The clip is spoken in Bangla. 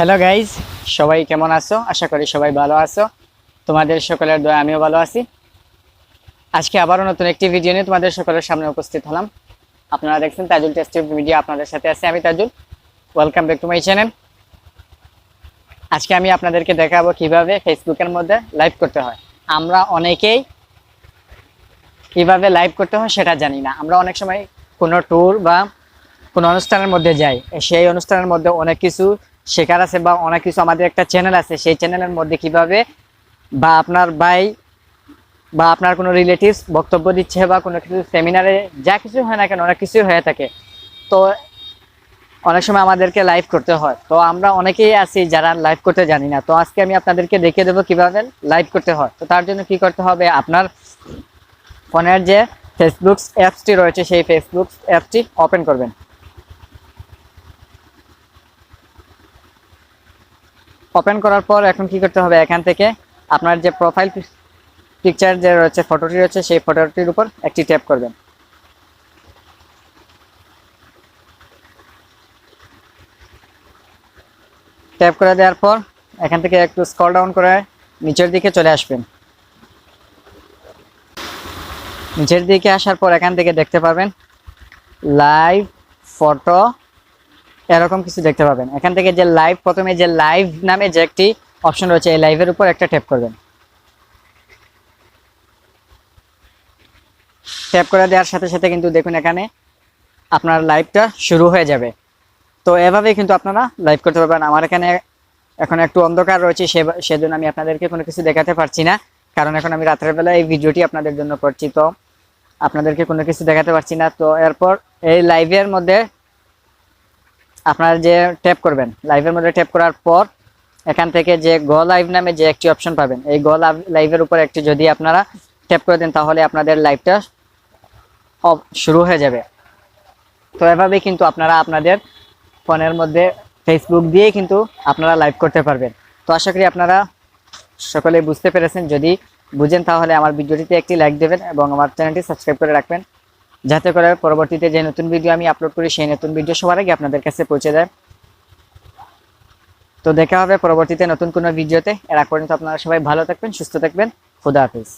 হ্যালো গাইজ, সবাই কেমন আছো? আশা করি সবাই ভালো আছো। তোমাদের সকলের দয়া আমিও ভালো আছি। আজকে আবারও নতুন একটি ভিডিও নিয়ে তোমাদের সকলের সামনে উপস্থিত হলাম। আপনারা দেখছেন তাজুল টেস্টিভ মিডিয়া, আপনাদের সাথে আছি আমি Tajul. Welcome back to my channel. আজকে আমি আপনাদেরকে দেখাবো কিভাবে ফেসবুকের মধ্যে লাইভ করতে হয়। আমরা অনেকেই কিভাবে লাইভ করতে হয় সেটা জানি না। আমরা অনেক সময় কোনো ট্যুর বা কোনো অনুষ্ঠানের মধ্যে যাই, সেই অনুষ্ঠানের মধ্যে অনেক কিছু শেখার আছে বা অনেক কিছু, আমাদের একটা চ্যানেল আছে, সেই চ্যানেলের মধ্যে কিভাবে বা আপনার ভাই বা আপনার কোনো রিলেটিভস বক্তব্য দিচ্ছে বা কোনো কিছু সেমিনারে যা কিছু হয় না কেন, অনেক কিছুই হয়ে থাকে। তো অনেক সময় আমাদেরকে লাইভ করতে হয়। তো আমরা অনেকেই আছি যারা লাইভ করতে জানি না। তো আজকে আমি আপনাদেরকে দেখিয়ে দেবো কিভাবে লাইভ করতে হয়। তো তার জন্য কি করতে হবে, আপনার ফোনের যে ফেসবুক অ্যাপসটি রয়েছে সেই ফেসবুক অ্যাপসটি ওপেন করবেন। ওপেন করার পর এখন কি করতে হবে, এখান থেকে আপনার যে প্রোফাইল পিকচার যে রয়েছে, ফটোটি রয়েছে, সেই ফটোটির উপর একটি ট্যাপ করবেন। ট্যাপ করে দেওয়ার পর এখান থেকে একটু স্ক্রল ডাউন করে নিচের দিকে চলে আসবেন। নিচের দিকে আসার পর এখান থেকে দেখতে পাবেন লাইভ ফটো, এরকম কিছু দেখতে পাবেন। এখান থেকে যে লাইভ, প্রথমে যে লাইভ নামে যে একটি অপশন রয়েছে, এই লাইভের উপর একটা ট্যাপ করবেন। ট্যাপ করে দেওয়ার সাথে সাথে কিন্তু দেখুন এখানে আপনার লাইভটা শুরু হয়ে যাবে। তো এভাবেই কিন্তু আপনারা লাইভ করতে পারবেন। আমার এখানে এখন একটু অন্ধকার রয়েছে, সেজন্য আমি আপনাদেরকে কোনো কিছু দেখাতে পারছি না, কারণ এখন আমি রাতের বেলা এই ভিডিওটি আপনাদের জন্য করছি। তো আপনাদেরকে কোনো কিছু দেখাতে পারছি না। তো এরপর এই লাইভের মধ্যে আপনারা যে ট্যাপ করবেন, লাইভের মধ্যে ট্যাপ করার পর এখান থেকে যে গো লাইভ নামে যে একটি অপশন পাবেন, এই গো লাইভের উপর একটি যদি আপনারা ট্যাপ করে দেন, তাহলে আপনাদের লাইভটা শুরু হয়ে যাবে। তো এভাবেই কিন্তু আপনারা আপনাদের ফোনের মধ্যে ফেসবুক দিয়ে কিন্তু আপনারা লাইভ করতে পারবেন। তো আশা করি আপনারা সকলে বুঝতে পেরেছেন। যদি বুঝেন তাহলে আমার ভিডিওটিতে একটি লাইক দেবেন এবং আমার চ্যানেলটি সাবস্ক্রাইব করে রাখবেন, যাতে করে পরবর্তীতে যে নতুন ভিডিও আমি আপলোড করি সেই নতুন ভিডিও সবার আগে আপনাদের কাছে পৌঁছে যায়। তো দেখা হবে পরবর্তীতে নতুন কোনো ভিডিওতে। এর আগ পর্যন্ত আপনারা সবাই ভালো থাকবেন, সুস্থ থাকবেন। খুদা হাফেজ।